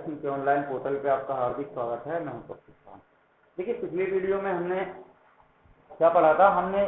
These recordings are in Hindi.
गतिशील के ऑनलाइन पोर्टल पे आपका हार्दिक स्वागत है। मैं हूं प्रशिक्षण। देखिए, पिछले वीडियो में हमने क्या पढ़ा था? हमने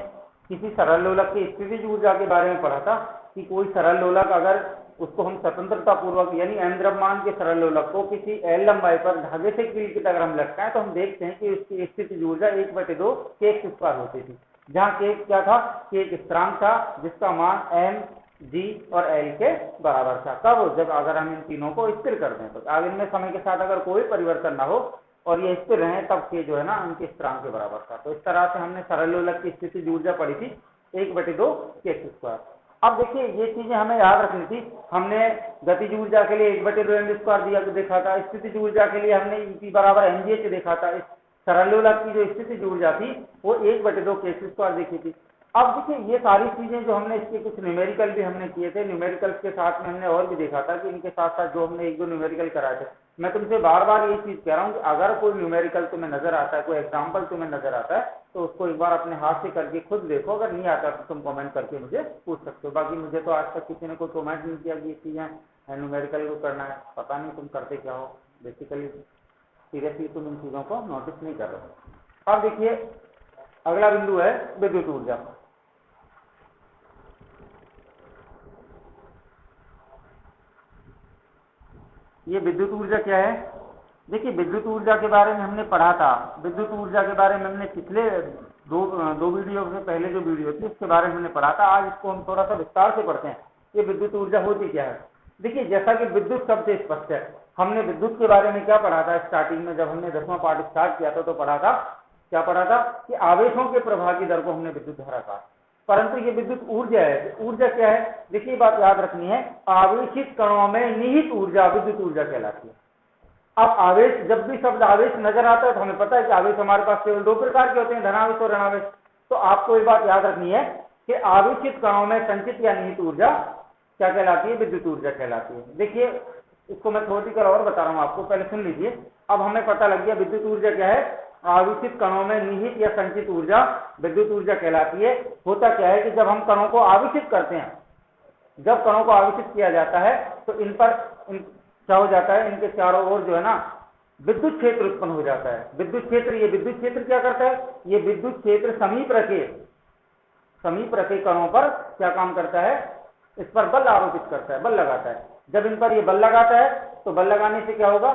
किसी सरल लोलक की स्थितिज ऊर्जा के बारे में पढ़ा था कि कोई सरल लोलक अगर उसको हम स्वतंत्रता पूर्वक यानी m द्रव्यमान के सरल लोलक को किसी l लंबाई पर धागे से कील की तरह हम लटकाएं तो हम देखते हैं कि उसकी स्थितिज ऊर्जा 1/2 kx² होती थी, जहाँ k क्या था? k एक स्थिरांक था जिसका मान m, g और l के बराबर था। तब जब अगर हम इन तीनों को स्थिर कर दें तो आगे इनमें समय के साथ अगर कोई परिवर्तन ना हो और ये स्थिर रहे तब k जो है ना उनके स्थिरांक के बराबर था। तो इस तरह से हमने सरल लोलक की स्थितिज ऊर्जा पढ़ी थी 1/2 kx²। अब देखिए, ये चीजें हमें याद रखनी थी। हमने गतिज ऊर्जा के लिए 1/2 m² दिया देखा था, स्थितिज ऊर्जा के लिए हमने E बराबर mgh देखा था। इस सरल लोलक की जो स्थितिज ऊर्जा थी वो 1/2 kx² देखी थी। अब देखिए, ये सारी चीजें जो हमने इसके कुछ न्यूमेरिकल भी हमने किए थे, न्यूमेरिकल्स के साथ में हमने और भी देखा था कि इनके साथ साथ जो हमने 1-2 न्यूमेरिकल कराए थे। मैं तुमसे बार बार ये चीज कह रहा हूँ कि अगर कोई न्यूमेरिकल तुम्हें नजर आता है, कोई एग्जाम्पल तुम्हें नजर आता है तो उसको एक बार अपने हाथ से करके खुद देखो। अगर नहीं आता तो तुम कमेंट करके मुझे पूछ सकते हो। बाकी मुझे तो आज तक किसी ने कोई कमेंट नहीं किया कि ये चीजें न्यूमेरिकल को करना है। पता नहीं तुम करते क्या हो, बेसिकली सीरियसली तुम इन चीजों को नोटिस नहीं कर रहे हो। अब देखिए, अगला बिंदु है विद्युत ऊर्जा। ये विद्युत ऊर्जा क्या है? देखिए, विद्युत ऊर्जा के बारे में हमने पढ़ा था। विद्युत ऊर्जा के बारे में हमने पिछले दो वीडियो से पहले जो वीडियो थी उसके बारे में हमने पढ़ा था। आज इसको हम थोड़ा सा विस्तार से पढ़ते हैं। ये विद्युत ऊर्जा होती क्या है? देखिए, जैसा कि विद्युत शब्द से स्पष्ट है, हमने विद्युत के बारे में क्या पढ़ा था? स्टार्टिंग में जब हमने 10वां पाठ स्टार्ट किया था तो पढ़ा था, क्या पढ़ा था? कि आवेशों के प्रवाह की दर को हमने विद्युत धारा कहा। परंतु ये विद्युत ऊर्जा है। ऊर्जा क्या है? देखिए, बात याद रखनी है, आवेशित कणों में निहित ऊर्जा विद्युत ऊर्जा कहलाती है। अब आवेश, जब भी शब्द आवेश नजर आता है तो हमें पता है कि आवेश हमारे पास केवल 2 प्रकार के होते हैं, धनावेश और ऋणावेश। तो आपको ये बात याद रखनी है कि आवेशित कणों में संचित या निहित ऊर्जा क्या कहलाती है? विद्युत ऊर्जा कहलाती है। देखिए, इसको मैं थोड़ी कर और बता रहा हूं आपको, पहले सुन लीजिए। अब हमें पता लग गया विद्युत ऊर्जा क्या है। आवेशित कणों में निहित या संचित ऊर्जा विद्युत ऊर्जा कहलाती है। होता क्या है कि जब हम कणों को आवेशित करते हैं, जब कणों को आवेशित किया जाता है तो इन पर क्या हो जाता है? इनके चारों ओर जो है ना विद्युत क्षेत्र उत्पन्न हो जाता है। विद्युत क्षेत्र, ये विद्युत क्षेत्र क्या करता है? ये विद्युत क्षेत्र समीप रखे कणों पर क्या काम करता है? इस पर बल आरोपित करता है, बल लगाता है। जब इन पर ये बल लगाता है तो बल लगाने से क्या होगा?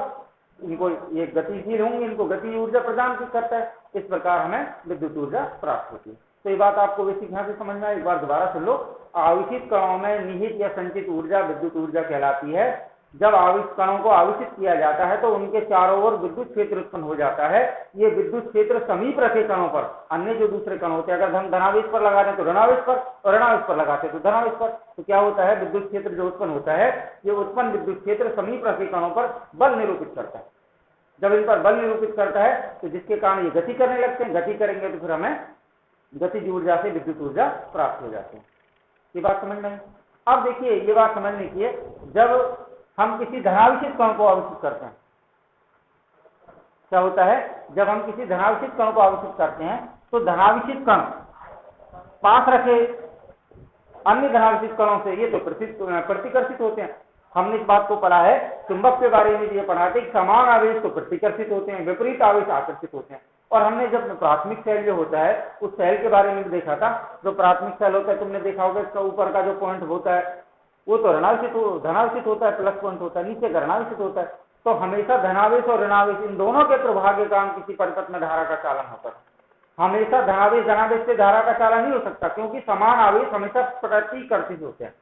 इनको ये गतिशील होंगे, इनको गति ऊर्जा प्रदान करता है। इस प्रकार हमें विद्युत ऊर्जा प्राप्त होती है। तो ये बात आपको बेसिक यहाँ से समझना है। एक बार दोबारा सुन लो। आवेशित कणों में निहित या संचित ऊर्जा विद्युत ऊर्जा कहलाती है। जब कणों को आवेशित किया जाता है तो उनके चारों ओर विद्युत क्षेत्र उत्पन्न हो जाता है। ये विद्युत क्षेत्र समीप रखे कणों पर, अन्य जो दूसरे कण होते हैं, अगर हम धनावेश पर लगा दें तो ऋणावेश पर, और ऋणावेश पर लगाते हैं तो धनावेश पर, तो क्या होता है? विद्युत क्षेत्र जो उत्पन्न होता है, ये उत्पन्न विद्युत क्षेत्र समीप रखे कणों पर बल निरूपित करता है। जब इन पर बल निरूपित करता है तो जिसके कारण ये गति करने लगते हैं। गति करेंगे तो फिर हमें गतिज ऊर्जा से विद्युत ऊर्जा प्राप्त हो जाती है। ये बात समझ में आई? अब देखिए, ये बात समझने की है, जब हम किसी धनावेशित कण को आवेशित करते हैं, क्या होता है? जब हम किसी धनावेशित कण को आवेशित करते हैं तो धनावेशित कण पास रखे अन्य धनावेशित कणों से ये तो प्रतिकर्षित होते हैं। हमने इस बात को पढ़ा है, चुंबक के बारे में ये पढ़ा था कि समान आवेश तो प्रतिकर्षित होते हैं, विपरीत आवेश आकर्षित होते हैं। और हमने जब प्राथमिक सेल जो होता है उस सेल के बारे में भी देखा था। जो प्राथमिक सेल होता है, तुमने देखा होगा, इसका ऊपर का जो पॉइंट होता है वो तो धनावेशित होता है, प्लस पॉइंट होता है, नीचे का ऋणावेशित होता है। तो हमेशा धनावेश और ऋणावेश इन दोनों के प्रभाव के कारण किसी परिपथ में धारा का चालन होता है। हमेशा धनावेश धनावेश से धारा का चालन नहीं हो सकता, क्योंकि समान आवेश हमेशा प्रतिकर्षित होते हैं।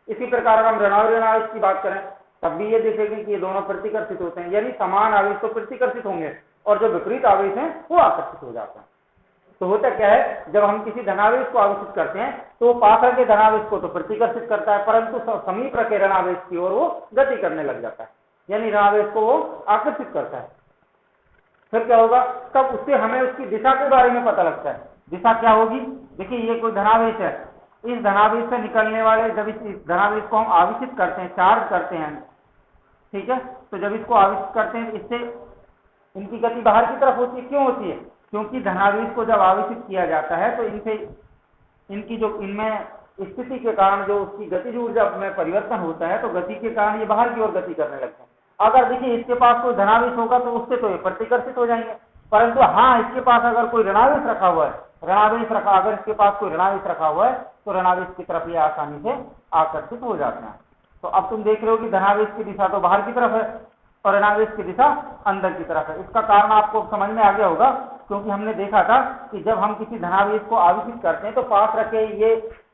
इसी प्रकार अगर हम ऋणावेश की बात करें तब भी ये देखेंगे कि ये दोनों प्रतिकर्षित होते हैं, यानी समान आवेश तो प्रतिकर्षित होंगे और जो विपरीत आवेश हैं वो आकर्षित हो जाते हैं। तो होता क्या है, जब हम किसी धनावेश को आवेशित करते हैं तो पास रखे धनावेश को तो प्रतिकर्षित करता है, परंतु समीप रखे ऋणावेश की ओर वो गति करने लग जाता है, यानी ऋणावेश को वो आकर्षित करता है। फिर क्या होगा? तब उससे हमें उसकी दिशा के बारे में पता लगता है। दिशा क्या होगी? देखिए, ये कोई धनावेश है, इस धनावेश से निकलने वाले, जब इस धनावेश को हम आवेशित करते हैं, चार्ज करते हैं, ठीक है, तो जब इसको आवेशित करते हैं इससे इनकी गति बाहर की तरफ होती है। क्यों होती है? क्योंकि धनावेश को जब आवेशित किया जाता है तो इनकी जो इनमें स्थिति के कारण जो उसकी गतिज ऊर्जा में परिवर्तन होता है, तो गति के कारण ये बाहर की ओर गति करने लगते हैं। अगर देखिए इसके पास कोई धनावेश होगा तो उससे तो ये प्रतिकर्षित हो जाएंगे, परंतु हाँ इसके पास अगर कोई ऋणावेश रखा हुआ है, अगर इसके पास कोई ऋणावेश रखा हुआ है तो ऋणावेश की तरफ ये आसानी से आकर्षित हो जाते हैं। तो अब तुम देख रहे हो कि धनावेश की दिशा तो बाहर की तरफ है और ऋणावेश की दिशा अंदर की तरफ है। इसका कारण आपको समझ में आ गया होगा, क्योंकि हमने देखा था कि जब हम किसी धनावेश को आवेशित करते हैं तो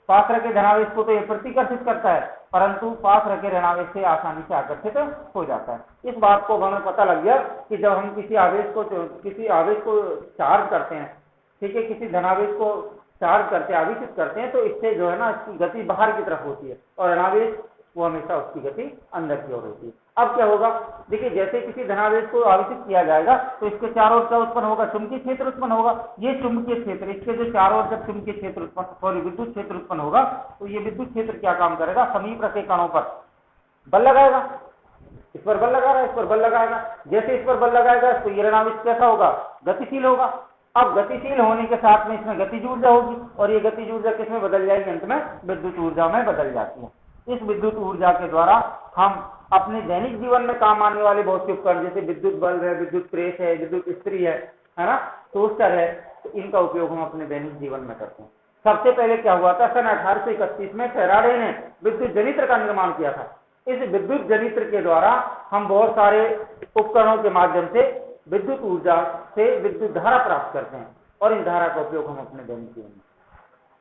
पास रखे धनावेश को तो ये प्रतिकर्षित करता है, परंतु पास रखे ऋणावेश से आसानी से आकर्षित हो जाता है। इस बात को हमें पता लग गया कि जब हम किसी आवेश को चार्ज करते हैं, ठीक है, किसी धनावेश को चार्ज करते आवेशित करते हैं, तो इससे जो है ना इसकी गति बाहर की तरफ होती है और ऋणावेश वो हमेशा उसकी गति अंदर की ओर होती है। अब क्या होगा, देखिए जैसे किसी धनावेश को आवेशित किया जाएगा तो इसके चारों ओर क्या उत्पन्न होगा, चुंबकीय क्षेत्र उत्पन्न होगा। ये चुंबकीय क्षेत्र, इसके जो चारों ओर जब चुंबकीय क्षेत्र विद्युत क्षेत्र उत्पन्न होगा तो ये विद्युत क्षेत्र क्या काम करेगा, समीप रखे कणों पर बल लगाएगा। इस पर बल लगा रहा है, इस पर बल लगाएगा। जैसे इस पर बल लगाएगा तो ये ऋणावेश कैसा होगा, गतिशील होगा। अब गतिशील होने के साथ में इसमें गतिज ऊर्जा होगी और ये गतिज ऊर्जा किसमें बदल जाएगी, अंत में विद्युत ऊर्जा में बदल जाती है। इस विद्युत ऊर्जा के द्वारा हम अपने दैनिक जीवन में काम आने वाले बहुत से उपकरण जैसे विद्युत बल्ब है, विद्युत प्रेस है, विद्युत इस्त्री है ना, टोस्टर है, तो इनका उपयोग हम अपने दैनिक जीवन में करते हैं। सबसे पहले क्या हुआ था, सन 1831 में फैराडे ने विद्युत जनित्र का निर्माण किया था। इस विद्युत जनित्र के द्वारा हम बहुत सारे उपकरणों के माध्यम से विद्युत ऊर्जा से विद्युत धारा प्राप्त करते हैं और इन धारा का उपयोग हम अपने दैनिक जीवन में।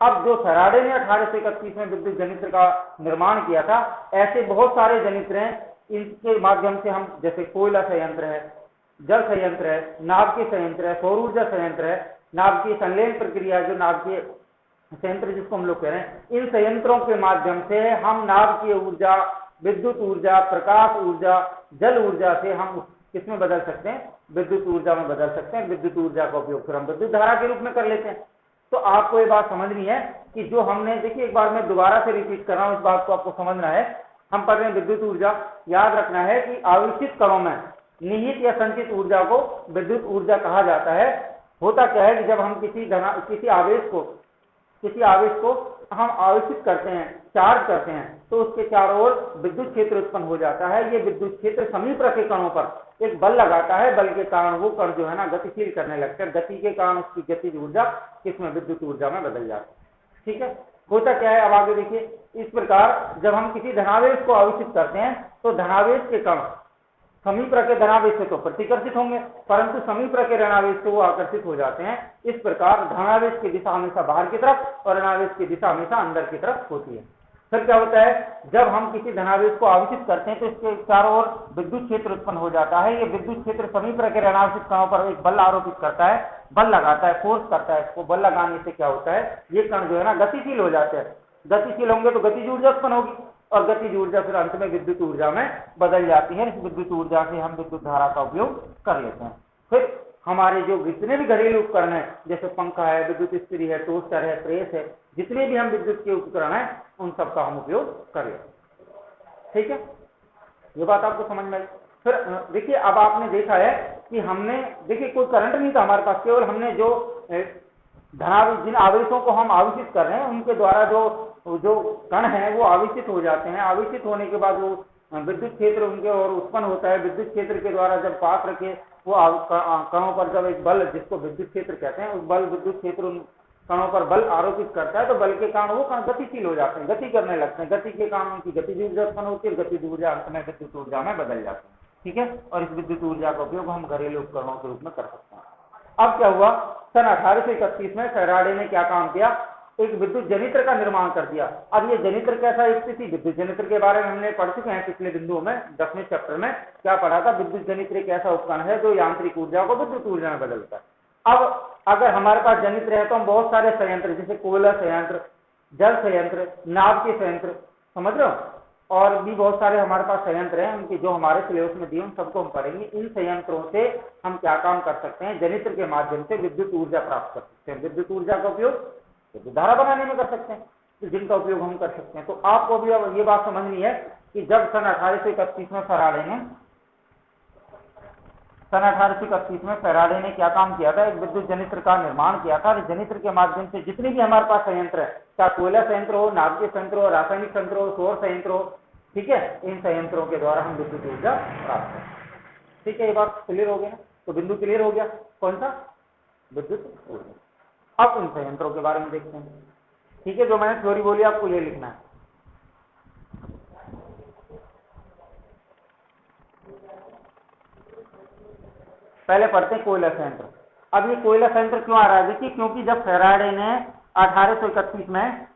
अब जो फैराडे ने 1831 में विद्युत जनित्र का निर्माण किया था, ऐसे बहुत सारे जनित्र हैं, इनके माध्यम से हम जैसे कोयला संयंत्र है, जल संयंत्र है, नाभिकीय संयंत्र है, सौर ऊर्जा संयंत्र है, नाभिकीय संलयन प्रक्रिया जो नाभिकीय संयंत्र जिसको हम लोग कह रहे हैं, इन संयंत्रों के माध्यम से हम नाभिकीय ऊर्जा, विद्युत ऊर्जा, प्रकाश ऊर्जा, जल ऊर्जा से हम किसमें बदल सकते हैं, विद्युत ऊर्जा में बदल सकते हैं। विद्युत ऊर्जा का उपयोग फिर हम विद्युत धारा के रूप में कर लेते हैं। तो आपको ये बात समझनी है कि जो हमने, देखिए एक बार मैं दोबारा से रिपीट कर रहा हूं, इस बात को आपको समझना है। हम पढ़ रहे हैं विद्युत ऊर्जा, याद रखना है कि आवेशित कणों में निहित या संचित ऊर्जा को विद्युत ऊर्जा कहा जाता है। होता क्या है कि जब हम किसी आवेश को हम आवेशित करते हैं, चार्ज करते हैं, तो उसके चारों ओर विद्युत क्षेत्र उत्पन्न हो जाता है। ये विद्युत क्षेत्र समीप रखे कणों पर एक बल लगाता है, बल के कारण वो कण जो है ना गतिशील करने लगते हैं। गति के कारण उसकी गतिज ऊर्जा किसमें, विद्युत ऊर्जा में बदल जाती है। ठीक है, होता क्या है, अब आगे देखिए। इस प्रकार जब हम किसी धनावेश को आवेशित करते हैं तो धनावेश के कण समीप रखे धनावेश से तो प्रतिकर्षित होंगे, परंतु समीप रखे ऋणावेश से वो आकर्षित हो जाते हैं। इस प्रकार धनावेश की दिशा हमेशा बाहर की तरफ और ऋणावेश की दिशा हमेशा अंदर की तरफ होती है। फिर क्या होता है, जब हम किसी धनावेश को आवेशित करते हैं तो इसके चारों ओर विद्युत क्षेत्र उत्पन्न हो जाता है। ये विद्युत क्षेत्र समीप रखे ऋणावेशित कणों पर एक बल आरोपित करता है, बल लगाता है, फोर्स करता है। इसको बल लगाने से क्या होता है, ये कण जो है ना गतिशील हो जाते हैं। गतिशील होंगे तो गतिज ऊर्जा उत्पन्न होगी और गतिज ऊर्जा फिर अंत में विद्युत ऊर्जा में बदल जाती है। इस विद्युत ऊर्जा से हम विद्युत धारा का उपयोग कर लेते हैं। फिर हमारे जो जितने भी घरेलू उपकरण है, जैसे पंखा है, विद्युत इस्त्री है, टोस्टर है, प्रेस है, जितने भी हम विद्युत के उपकरण है उन सब का हम उपयोग कर लेते हैं। ठीक है, ये बात आपको समझ में आई। फिर देखिए, अब आपने देखा है कि हमने, देखिए कोई करंट नहीं था हमारे पास, केवल हमने जो धनावेश, जिन आवेशों को हम आवेशित कर रहे हैं उनके द्वारा जो कण है वो आवेशित हो जाते हैं। आवेशित होने के बाद वो विद्युत क्षेत्र उनके और उत्पन्न होता है। विद्युत क्षेत्र के द्वारा जब पास रखे वो कणों पर जब एक बल, जिसको विद्युत क्षेत्र कहते हैं, उस बल विद्युत क्षेत्र उन कणों पर बल आरोपित करता है, तो बल के कारण वो कण गतिशील हो जाते हैं, गति करने लगते हैं। गति के कारण उनकी गतिज ऊर्जा उत्पन्न होती है, गतिज ऊर्जा अंत में विद्युत ऊर्जा में बदल जाती है। ठीक है, और इस विद्युत ऊर्जा का उपयोग हम घरेलू उपकरणों के रूप में कर सकते हैं। अब क्या हुआ, सन 1831 में फैराडे ने क्या काम किया, एक विद्युत जनित्र का निर्माण कर दिया। अब ये जनित्र कैसा स्थिति, विद्युत जनित्र के बारे में हमने पढ़ चुके हैं पिछले बिंदुओं में, 10वें चैप्टर में क्या पढ़ा था। विद्युत जनित्र एक ऐसा उपकरण है जो यांत्रिक ऊर्जा को विद्युत ऊर्जा में बदलता है। अब अगर हमारे पास जनित्र है तो हम बहुत सारे संयंत्र, जैसे कोयला संयंत्र, जल संयंत्र, नाभिकीय संयंत्र, समझ रहे हो, और भी बहुत सारे हमारे पास संयंत्र हैं, उनके जो हमारे सिलेबस में दिए उन सबको हम पढ़ेंगे। इन संयंत्रों से हम क्या काम कर सकते हैं, जनित्र के माध्यम से विद्युत ऊर्जा प्राप्त कर सकते हैं। विद्युत ऊर्जा का उपयोग विद्युत धारा बनाने में कर सकते हैं, तो जिनका उपयोग हम कर सकते हैं। तो आपको भी अब ये बात समझनी है कि जब सन 1831 में फैराडे ने क्या काम किया था, एक विद्युत जनित्र का निर्माण किया था। इस जनित्र के माध्यम से जितने भी हमारे पास संयंत्र है, चाहे कोयला संयंत्र हो, नाभिकीय संयंत्र हो, रासायनिक संयंत्र हो, सौर संयंत्र हो, ठीक है, इन संयंत्रों के द्वारा हम विद्युत ऊर्जा प्राप्त करते हैं। ठीक है, ये बात क्लियर हो गई ना? तो बिंदु क्लियर हो गया, कौन सा? विद्युत ऊर्जा। अब इन संयंत्रों के बारे में देखते हैं। ठीक है, जो मैंने थ्योरी बोली आपको ये लिखना है। पहले पढ़ते हैं कोयला संयंत्र। अब ये कोयला संयंत्र क्यों आ रहा है? देखिए, क्योंकि जब फैराडे ने 1831 में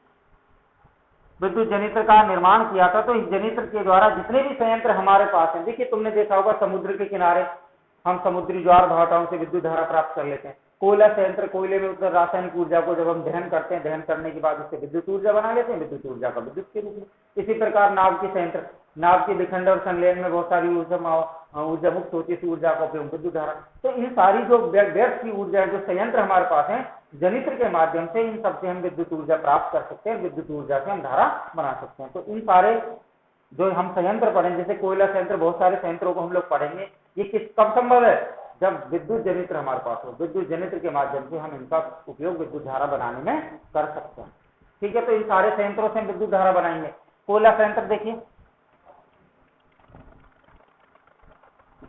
विद्युत जनित्र का निर्माण किया था, तो इस जनित्र के द्वारा जितने भी संयंत्र हमारे पास हैं, देखिए तुमने देखा होगा समुद्र के किनारे हम समुद्री ज्वार भाटाओं से विद्युत धारा प्राप्त कर लेते हैं। कोयला संयंत्र, कोयले में उतर रासायनिक ऊर्जा को जब हम दहन करते हैं, दहन करने के बाद उससे विद्युत ऊर्जा बना लेते हैं, विद्युत ऊर्जा का विद्युत के रूप में। इसी प्रकार नाव के संयंत्र, नाव के विखंड और संलयन में बहुत सारी ऊर्जा मुक्त होती है, ऊर्जा का उपयोग विद्युत धारा। तो इन सारी जो व्यर्थ की ऊर्जा, जो संयंत्र हमारे पास है, जनित्र के माध्यम से इन सबसे हम विद्युत ऊर्जा प्राप्त कर सकते हैं, विद्युत ऊर्जा से हम धारा बना सकते हैं। तो इन सारे जो हम संयंत्र पढ़ेंगे, जैसे कोयला संयंत्र, बहुत सारे संयंत्रों को हम लोग पढ़ेंगे, ये कब संभव है? जब विद्युत जनित्र हमारे पास हो। विद्युत जनित्र के माध्यम से हम इनका उपयोग विद्युत धारा बनाने में कर सकते हैं। ठीक है, तो इन सारे संयंत्रों से हम विद्युत धारा बनाएंगे। कोयला संयंत्र देखिए,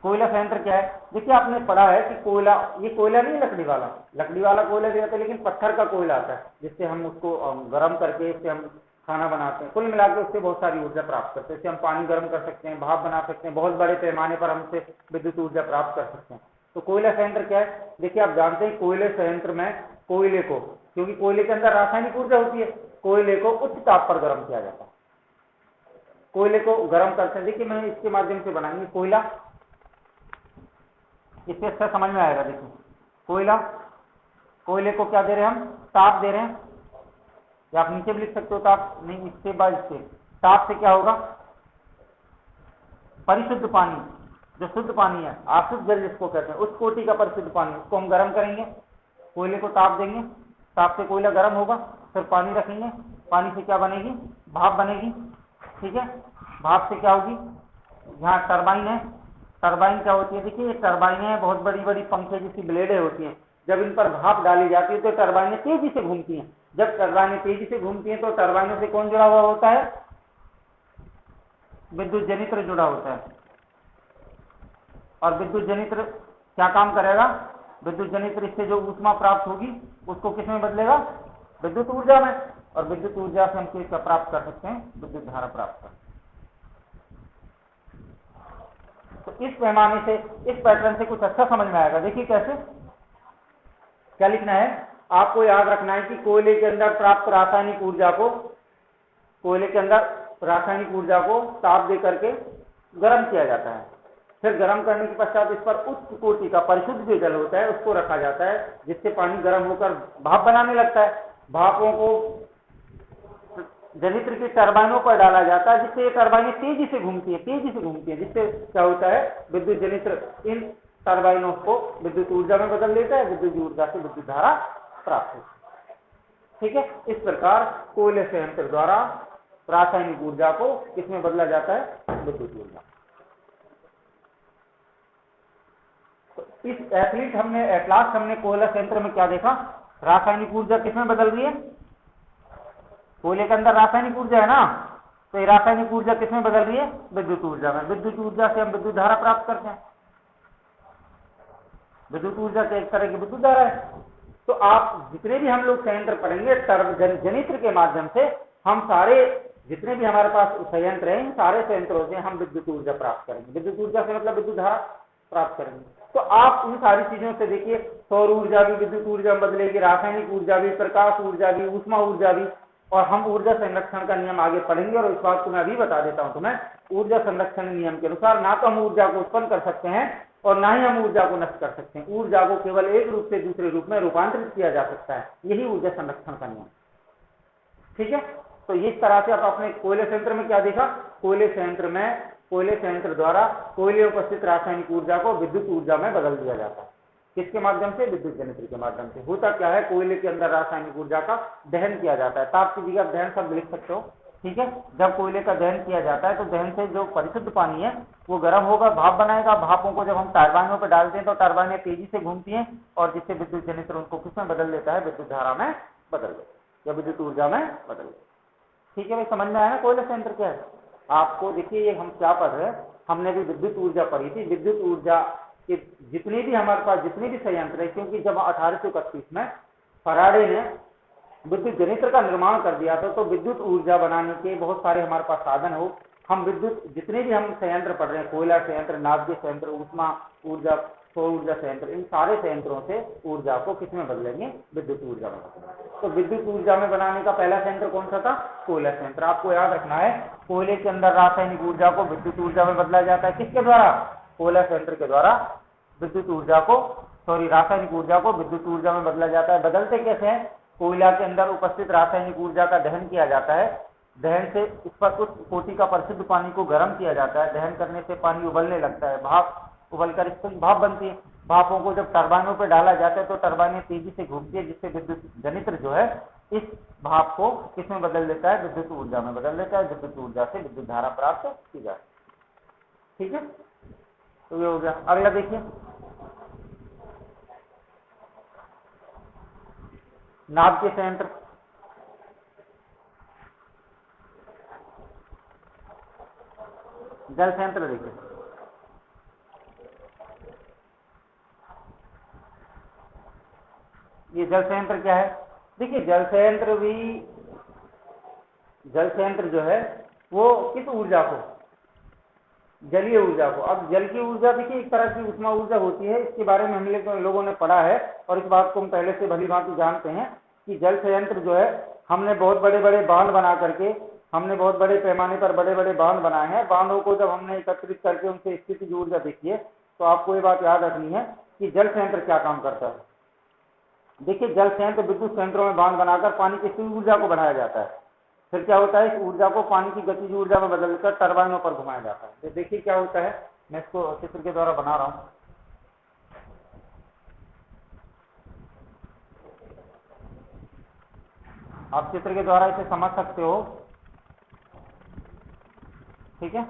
कोयला संयंत्र क्या है? देखिए, आपने पढ़ा है कि कोयला, ये कोयला नहीं लकड़ी वाला, लकड़ी वाला कोयला भी आता है, लेकिन पत्थर का कोयला आता है, जिससे हम उसको गर्म करके इससे हम खाना बनाते हैं। कुल मिलाकर उससे बहुत सारी ऊर्जा प्राप्त करते हैं। इससे हम पानी गर्म कर सकते हैं, भाप बना सकते हैं, बहुत बड़े पैमाने पर हम उससे विद्युत ऊर्जा प्राप्त कर सकते हैं। तो कोयला संयंत्र क्या है? देखिए, आप जानते हैं कोयले संयंत्र में कोयले को, क्योंकि कोयले के अंदर रासायनिक ऊर्जा होती है, कोयले को उच्च ताप पर गर्म किया जाता है। कोयले को गर्म करते हैं। देखिए, मैं इसके माध्यम से बनाएंगे कोयला, इससे अच्छा समझ में आएगा। देखिए, कोयला, कोयले को क्या दे रहे हैं हम? ताप दे रहे हैं, या आप नीचे भी लिख सकते हो ताप, नहीं, इससे बाद इससे ताप से क्या होगा? परिशुद्ध पानी, जो शुद्ध पानी है, आशुद्ध जल जिसको कहते हैं, उस कोटि का परिशुद्ध पानी, उसको हम गर्म करेंगे, कोयले को ताप देंगे, ताप से कोयला गर्म होगा, फिर पानी रखेंगे, पानी से क्या बनेगी? भाप बनेगी। ठीक है, भाप से क्या होगी? यहाँ टरबाइन है, टरबाइन क्या होती है? देखिए, ये टरबाइनें बहुत बड़ी बड़ी पंखे जैसी ब्लेडें होती हैं, जब इन पर भाप डाली जाती है तो टरबाइनें तेजी से घूमती हैं। जब टरबाइनें तेजी से घूमती हैं तो टरबाइनों से कौन जुड़ा हुआ होता है? विद्युत जनित्र जुड़ा होता है। और विद्युत जनित्र क्या काम करेगा? विद्युत जनित्र इससे जो ऊष्मा प्राप्त होगी उसको किस में बदलेगा? विद्युत ऊर्जा में। और विद्युत ऊर्जा से हम क्या प्राप्त कर सकते हैं? विद्युत धारा प्राप्त कर सकते हैं। तो इस पैमाने से, इस पैटर्न से कुछ अच्छा समझ में आएगा। देखिए कैसे, क्या लिखना है आपको? याद रखना है कि कोयले के अंदर प्राप्त रासायनिक ऊर्जा को, कोयले के अंदर रासायनिक ऊर्जा को ताप दे करके गर्म किया जाता है। फिर गर्म करने के पश्चात इस पर उच्च कोटि का परिशुद्ध जो जल होता है उसको रखा जाता है, जिससे पानी गर्म होकर भाप बनाने लगता है। भापों को जनित्र की टरबाइनों पर डाला जाता है, जिससे ये टरबाइनें तेजी से घूमती है, तेजी से घूमती है, जिससे क्या होता है? विद्युत जनित्र इन टरबाइनों को विद्युत ऊर्जा में बदल देता है, विद्युत ऊर्जा से विद्युत धारा प्राप्त होती है। ठीक है, इस प्रकार कोयले संयंत्र द्वारा रासायनिक ऊर्जा को किसमें बदला जाता है? विद्युत ऊर्जा। तो इस एथलीट हमने एटलास्ट हमने कोयला संयंत्र में क्या देखा? रासायनिक ऊर्जा किसमें बदल रही है? कोयले के अंदर रासायनिक ऊर्जा है ना, तो ये रासायनिक ऊर्जा किसमें बदल रही है? विद्युत ऊर्जा में। विद्युत ऊर्जा से हम विद्युत धारा प्राप्त करते हैं। विद्युत ऊर्जा से एक तरह की विद्युत धारा है। तो आप जितने भी हम लोग संयंत्र पढ़ेंगे, जनित्र के माध्यम से हम सारे जितने भी हमारे पास संयंत्र हैं, इन सारे संयंत्रों से हम विद्युत ऊर्जा प्राप्त करेंगे। विद्युत ऊर्जा से मतलब विद्युत धारा प्राप्त करेंगे। तो आप इन सारी चीजों से देखिए, सौर ऊर्जा भी विद्युत ऊर्जा में बदलेगी, रासायनिक ऊर्जा भी, प्रकाश ऊर्जा भी, ऊष्मा ऊर्जा भी। और हम ऊर्जा संरक्षण का नियम आगे पढ़ेंगे, और इस बात को मैं अभी बता देता हूं तुम्हें। ऊर्जा संरक्षण नियम के अनुसार ना तो हम ऊर्जा को उत्पन्न कर सकते हैं और ना ही हम ऊर्जा को नष्ट कर सकते हैं। ऊर्जा को केवल एक रूप से दूसरे रूप में रूपांतरित किया जा सकता है, यही ऊर्जा संरक्षण का नियम। ठीक है, तो इस तरह से आप अपने कोयले संयंत्र में क्या देखा? कोयले संयंत्र में, कोयले संयंत्र द्वारा कोयले उपस्थित रासायनिक ऊर्जा को विद्युत ऊर्जा में बदल दिया जाता है। किसके माध्यम से? विद्युत जनित्र के माध्यम से। होता क्या है? कोयले के अंदर रासायनिक ऊर्जा का दहन किया जाता है। ताप की जगह दहन शब्द लिख सकते हो। ठीक है, जब कोयले का दहन किया जाता है तो दहन से जो परिशुद्ध पानी है वो गर्म होगा, भाप बनाएगा। भापों को जब हम टरबाइनों पर डालते हैं तो टरबाइनें तेजी से घूमती हैं, और जिससे विद्युत जनित्र उनको किसमें बदल देता है? विद्युत धारा में बदल देता है, या विद्युत ऊर्जा में बदल देता है। ठीक है भाई, समझ में आया ना कोयले संयंत्र क्या है? आपको देखिए ये हम क्या पढ़ रहे हैं, हमने भी विद्युत ऊर्जा पढ़ी थी। विद्युत ऊर्जा के जितने भी हमारे पास जितने भी संयंत्र है, क्योंकि जब 1831 में फराडे ने विद्युत जनित्र का निर्माण कर दिया था, तो विद्युत ऊर्जा बनाने के बहुत सारे हमारे पास साधन हो। हम विद्युत जितने भी हम संयंत्र पढ़ रहे हैं, कोयला संयंत्र, नाभिकीय संयंत्र, ऊष्मा ऊर्जा, सौर ऊर्जा संयंत्र, इन सारे संयंत्रों से ऊर्जा को किस में बदलेंगे? विद्युत ऊर्जा में। तो विद्युत ऊर्जा में बनाने का पहला संयंत्र कौन सा था? कोयला संयंत्र। आपको याद रखना है, कोयले के अंदर रासायनिक ऊर्जा को विद्युत ऊर्जा में बदला जाता है। किसके द्वारा? कोयला संयंत्र के द्वारा विद्युत ऊर्जा को, रासायनिक ऊर्जा को विद्युत ऊर्जा में बदला जाता है। बदलते कैसे हैं? कोयला के अंदर उपस्थित रासायनिक ऊर्जा का दहन किया जाता है। दहन से इस पर उच्च कोटि का परिशुद्ध पानी को गर्म किया जाता है। दहन करने से पानी उबलने लगता है, भाप उबलकर इससे भाप बनती है। भापों को जब टरबाइनों पर डाला जाता है तो टरबाइनें तेजी से घूमती है, जिससे विद्युत जनित्र जो है इस भाप को किसमें बदल देता है? विद्युत ऊर्जा में बदल देता है। विद्युत ऊर्जा से विद्युत धारा प्राप्त की जाती है। ठीक है, तो ये हो गया। अगला देखिए, नाभिकीय संयंत्र। जल संयंत्र देखिए, ये जल संयंत्र क्या है? देखिए जल संयंत्र जो है वो किस ऊर्जा को? जलीय ऊर्जा को। अब जल की ऊर्जा देखिए एक तरह की ऊष्मा ऊर्जा होती है, इसके बारे में हम लोगों ने पढ़ा है और इस बात को हम पहले से भली भांति जानते हैं कि जल संयंत्र जो है, हमने बहुत बड़े बड़े बांध बना करके, हमने बहुत बड़े पैमाने पर बड़े बड़े बांध बनाए हैं। बांधों को जब हमने एकत्रित करके उनसे स्थितिज ऊर्जा देखी है, तो आपको ये बात याद रखनी है कि जल संयंत्र क्या काम करता है। देखिए जल संयंत्र विद्युत संयंत्रों में बांध बनाकर पानी की स्थितिज ऊर्जा को बढ़ाया जाता है। फिर क्या होता है? इस ऊर्जा को पानी की गतिज ऊर्जा में बदलकर टरबाइनों पर घुमाया जाता है। तो देखिए क्या होता है, मैं इसको चित्र के द्वारा बना रहा हूं। आप चित्र के द्वारा इसे समझ सकते हो। ठीक है,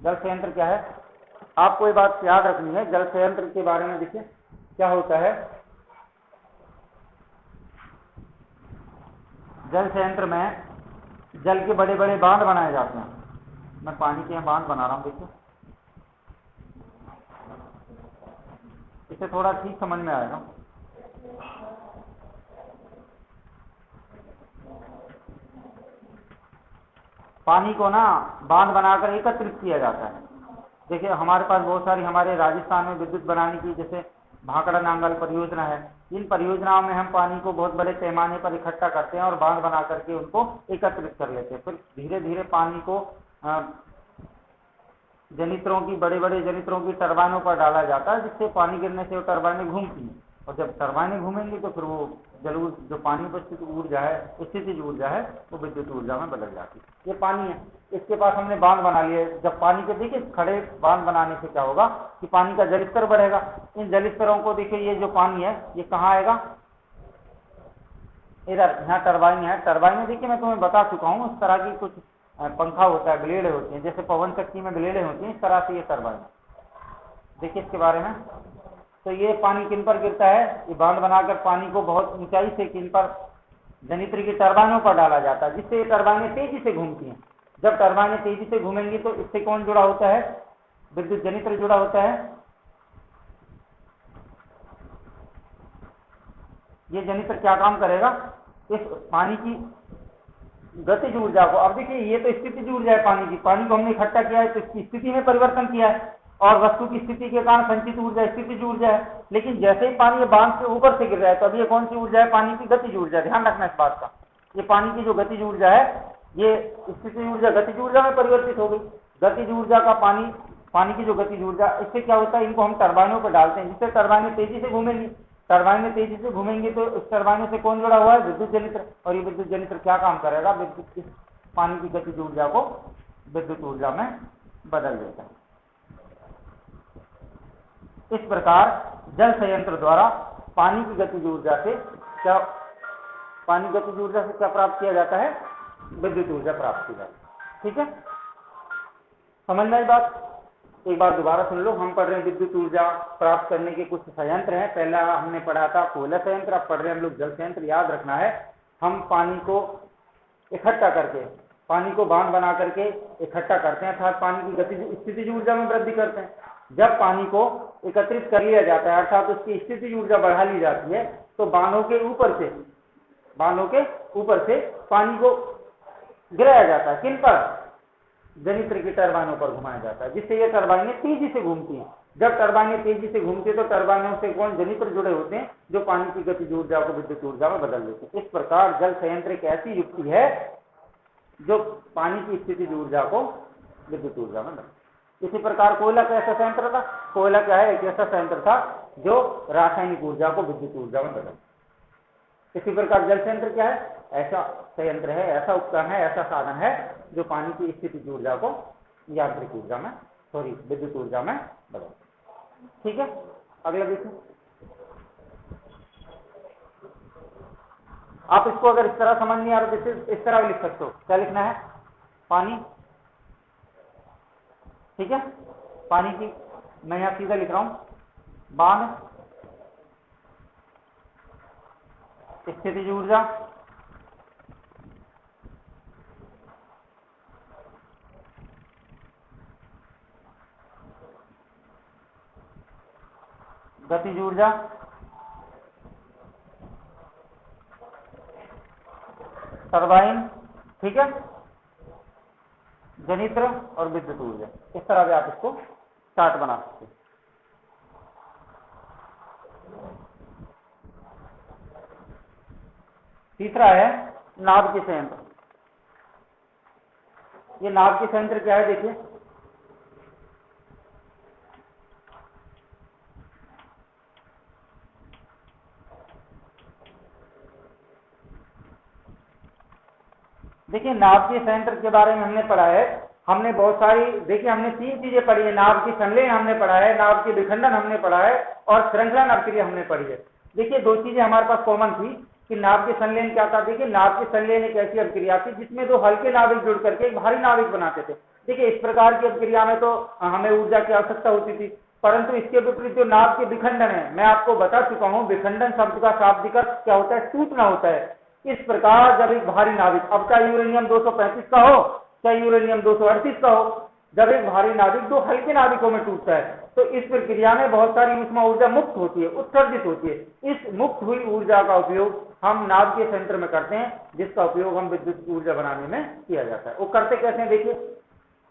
जल संयंत्र क्या है, आपको ये बात याद रखनी है। जल संयंत्र के बारे में देखिए क्या होता है। जल संयंत्र में जल के बड़े बड़े बांध बनाए जाते हैं। मैं पानी के यहाँ बांध बना रहा हूं, देखिए इसे थोड़ा ठीक समझ में आएगा। पानी को ना बांध बनाकर एकत्रित किया जाता है। देखिए हमारे पास बहुत सारी, हमारे राजस्थान में विद्युत बनाने की जैसे भाखड़ा नांगल परियोजना है, इन परियोजनाओं में हम पानी को बहुत बड़े पैमाने पर इकट्ठा करते हैं और बांध बना करके उनको एकत्रित कर लेते हैं। फिर धीरे धीरे पानी को जनित्रों की, बड़े बड़े जनित्रों की टरबाइनों पर डाला जाता है, जिससे पानी गिरने से वो टरबाइनें घूमती हैं। और जब टरबाइनें घूमेंगी तो फिर वो जल जो पानी पर स्थित ऊर्जा है, स्थितिज ऊर्जा है, वो विद्युत ऊर्जा में बदल जाती है। ये पानी है, इसके पास हमने बांध बना लिए। जब पानी के देखिए खड़े बांध बनाने से क्या होगा कि पानी का जलस्तर बढ़ेगा। इन जलस्तरों को देखिए, ये जो पानी है ये कहाँ आएगा? इधर, यहाँ टरबाइन है। टरबाइन देखिए मैं तुम्हें बता चुका हूँ, इस तरह की कुछ पंखा होता है, ब्लेड होती हैं, जैसे पवन शक्ति में ब्लेडें होती हैं, इस तरह से ये टरबाइन। देखिए इसके बारे में, तो ये पानी किन पर गिरता है? ये बांध बनाकर पानी को बहुत ऊंचाई से किन पर? जनित्र की टरबाइनों पर डाला जाता है, जिससे ये टरबाइनें तेजी से घूमती हैं। जब टरबाइनें तेजी से घूमेंगी तो इससे कौन जुड़ा होता है? विद्युत जनित्र जुड़ा होता है। ये जनित्र क्या काम करेगा? इस पानी की गतिज ऊर्जा को, अब देखिए ये तो स्थितिज ऊर्जा है पानी की, पानी को हमने इकट्ठा किया है तो इसकी स्थिति में परिवर्तन किया है, और वस्तु की स्थिति के कारण संचित ऊर्जा स्थितिज ऊर्जा है। लेकिन जैसे ही पानी ये बांध से ऊपर से गिर रहा है, तो अब ये कौन सी ऊर्जा है? पानी की गतिज ऊर्जा। ध्यान रखना इस बात का, ये पानी की जो गतिज ऊर्जा है, ये स्थितिज ऊर्जा गतिज ऊर्जा में परिवर्तित हो गई। गतिज ऊर्जा का पानी की जो गतिज ऊर्जा, इससे क्या होता है? इनको हम टरबाइनों पर डालते हैं, जिससे टरबाइनें तेजी से घूमेंगी। टरबाइनें तेजी से घूमेंगी तो इस टरबाइनों से कौन जुड़ा हुआ है? विद्युत जनित्र। और ये विद्युत जनित्र क्या काम करेगा? विद्युत, इस पानी की गतिज ऊर्जा को विद्युत ऊर्जा में बदल देता है। इस प्रकार जल संयंत्र द्वारा पानी की गतिज ऊर्जा से क्या, पानी गतिज ऊर्जा से क्या प्राप्त किया जाता है? विद्युत ऊर्जा प्राप्त की जाती है। ठीक है, समझ में आई बात? एक बार दोबारा सुन लो। हम पढ़ रहे हैं विद्युत ऊर्जा प्राप्त करने के कुछ संयंत्र हैं। पहला हमने पढ़ा था कोयला संयंत्र, अब पढ़ रहे हैं हम लोग जल संयंत्र। याद रखना है, हम पानी को इकट्ठा करके पानी को बांध बना करके इकट्ठा करते हैं, अर्थात पानी की गतिज स्थितिज ऊर्जा में वृद्धि करते हैं। जब पानी को एकत्रित कर लिया जाता है अर्थात उसकी स्थितिज ऊर्जा बढ़ा ली जाती है, तो बांधों के ऊपर से पानी को गिराया जाता है। किन पर? जनित्र की टरबाइनों पर घुमाया जाता है, जिससे ये टरबाइनें तेजी से घूमती हैं। जब टरबाइनें तेजी से घूमती है तो टरबाइनों से कौन? जनित्र जुड़े होते हैं, जो पानी की गतिज ऊर्जा को विद्युत ऊर्जा में बदल देते हैं। इस प्रकार जल संयंत्र एक ऐसी युक्ति है जो पानी की स्थितिज ऊर्जा को विद्युत ऊर्जा में बदल। इसी प्रकार कोयला कैसा संयंत्र था? कोयला क्या है? एक ऐसा संयंत्र था जो रासायनिक ऊर्जा को विद्युत ऊर्जा में बदल। इसी प्रकार जल संयंत्र क्या है? ऐसा संयंत्र है, ऐसा उपकरण है, ऐसा साधन है जो पानी की स्थितिज ऊर्जा को यांत्रिक ऊर्जा में विद्युत ऊर्जा में बदल। ठीक है, अगला देखिए। आप इसको अगर इस तरह समझ नहीं आ रहा तो इस तरह भी लिख सकते हो। क्या लिखना है? पानी, ठीक है, पानी की मैं यहां सीधा लिख रहा हूं, बांध स्थितिज ऊर्जा गतिज ऊर्जा टरबाइन, ठीक है, जनित्र और विद्युत ऊर्जा। इस तरह से आप इसको चार्ट बना सकते हैं। तीसरा है नाभ के संयंत्र। ये नाभ के संयंत्र क्या है? देखिए, नाभ के संयंत्र के बारे में हमने पढ़ा है। हमने बहुत सारी, देखिए हमने 3 चीजें पढ़ी है। नाभ की संलयन हमने पढ़ा है, नाभ के विखंडन हमने पढ़ा है और श्रृंखला अभिक्रिया हमने पढ़ी है। देखिए 2 चीजें हमारे पास कॉमन थी कि नाभ के संलयन क्या था। देखिए नाभ के संलयन एक ऐसी अभिक्रिया थी जिसमें 2 हल्के नाभिक जुड़ करके एक भारी नाभिक बनाते थे। देखिए इस प्रकार की अभिक्रिया में तो हमें ऊर्जा की आवश्यकता होती थी, परंतु इसके विपरीत जो नाभ के विखंडन है, मैं आपको बता चुका हूं, विखंडन शब्द का शाब्दिक अर्थ क्या होता है? टूटना होता है। इस प्रकार जब एक भारी नाभिक, अब चाहे यूरेनियम 235 का हो चाहे यूरेनियम 238 का हो, जब एक भारी नाभिक 2 हल्के नाभिकों में टूटता है तो इस प्रक्रिया में बहुत सारी ऊष्मा ऊर्जा मुक्त होती है, उत्सर्जित होती है। इस मुक्त हुई ऊर्जा का उपयोग हम नाभ के संयंत्र में करते हैं, जिसका उपयोग हम विद्युत ऊर्जा बनाने में किया जाता है। वो करते कैसे हैं? देखिए,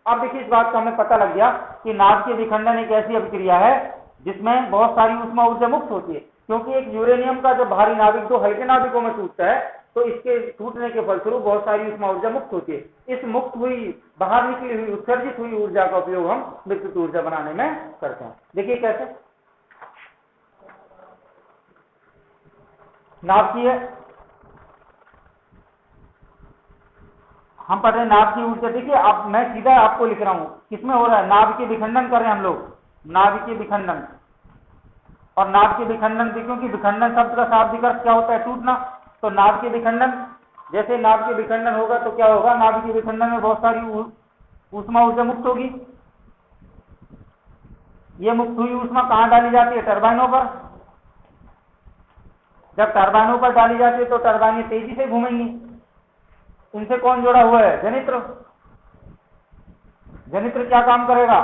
अब देखिए इस बात का हमें पता लग गया कि नाभ के विखंडन एक ऐसी अभिक्रिया है जिसमें बहुत सारी ऊष्मा ऊर्जा मुक्त होती है, क्योंकि एक यूरेनियम का जो भारी नाभिक 2 हल्के नाभिकों में टूटता है तो इसके टूटने के फलस्वरूप बहुत सारी ऊष्मा ऊर्जा मुक्त होती है। इस मुक्त हुई, बाहर निकली हुई, उत्सर्जित हुई ऊर्जा का उपयोग हम विद्युत ऊर्जा बनाने में करते हैं। देखिए कैसे। नाभ की है, हम पढ़ रहे हैं नाभ की ऊर्जा। देखिए अब मैं सीधा आपको लिख रहा हूं, किसमें हो रहा है? नाभ के विखंडन कर रहे हैं हम लोग, नाभ के विखंडन। और नाभ के विखंडन, क्योंकि विखंडन शब्द का शाब्दिक अर्थ क्या होता है? टूटना। तो नाभ के विखंडन, जैसे नाभ के विखंडन होगा तो क्या होगा? नाभ के विखंडन में बहुत सारी ऊष्मा ऊर्जा मुक्त होगी। ये मुक्त हुई ऊष्मा कहां डाली जाती है? टरबाइनों पर। जब टरबाइनों पर डाली जाती है तो टरबाइनें तेजी से घूमेंगी। इनसे कौन जुड़ा हुआ है? जनित्र। जनित्र क्या काम करेगा?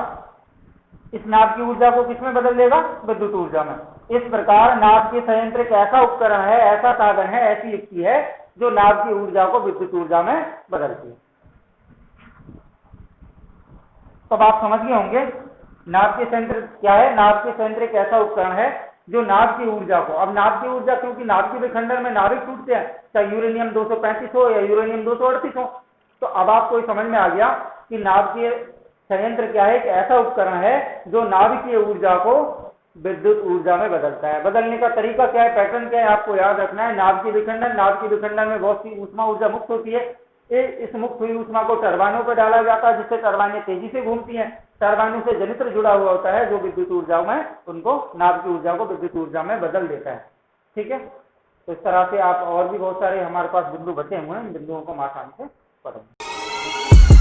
इस नाभ की ऊर्जा को किसमें बदल देगा? विद्युत ऊर्जा में। इस प्रकार नाभ के संयंत्र एक ऐसा उपकरण है, ऐसा साधन है, ऐसी युक्ति है जो नाभ की ऊर्जा को विद्युत ऊर्जा में बदलती है। तो आप समझ गए होंगे नाभ के संयंत्र क्या है। नाभ के संयंत्र एक ऐसा उपकरण है जो नाभ की ऊर्जा को, अब नाभ की ऊर्जा, क्योंकि नाभ के विखंडन में नाभिक टूटते हैं, चाहे यूरेनियम 235 हो या यूरेनियम 238 हो, तो अब आपको समझ में आ गया कि नाभ के संयंत्र क्या है? एक ऐसा उपकरण है जो नाभिकीय ऊर्जा को विद्युत ऊर्जा में बदलता है। बदलने का तरीका क्या है? पैटर्न क्या है? आपको याद रखना है। नाभ के विखंडन, नाभ के विखंडन में बहुत सी ऊष्मा ऊर्जा मुक्त होती है। इस मुक्त हुई ऊष्मा को टरबाइनों पर डाला जाता है, जिससे टरबाइनें तेजी से घूमती हैं। टरबाइनों से जनित्र जुड़ा हुआ होता है जो विद्युत ऊर्जा में, उनको, नाभ की ऊर्जा को विद्युत ऊर्जा में बदल देता है। ठीक है, तो इस तरह से आप, और भी बहुत सारे हमारे पास बिंदु बचे हुए हैं, इन बिंदुओं को हम आसानी से पढ़ेंगे।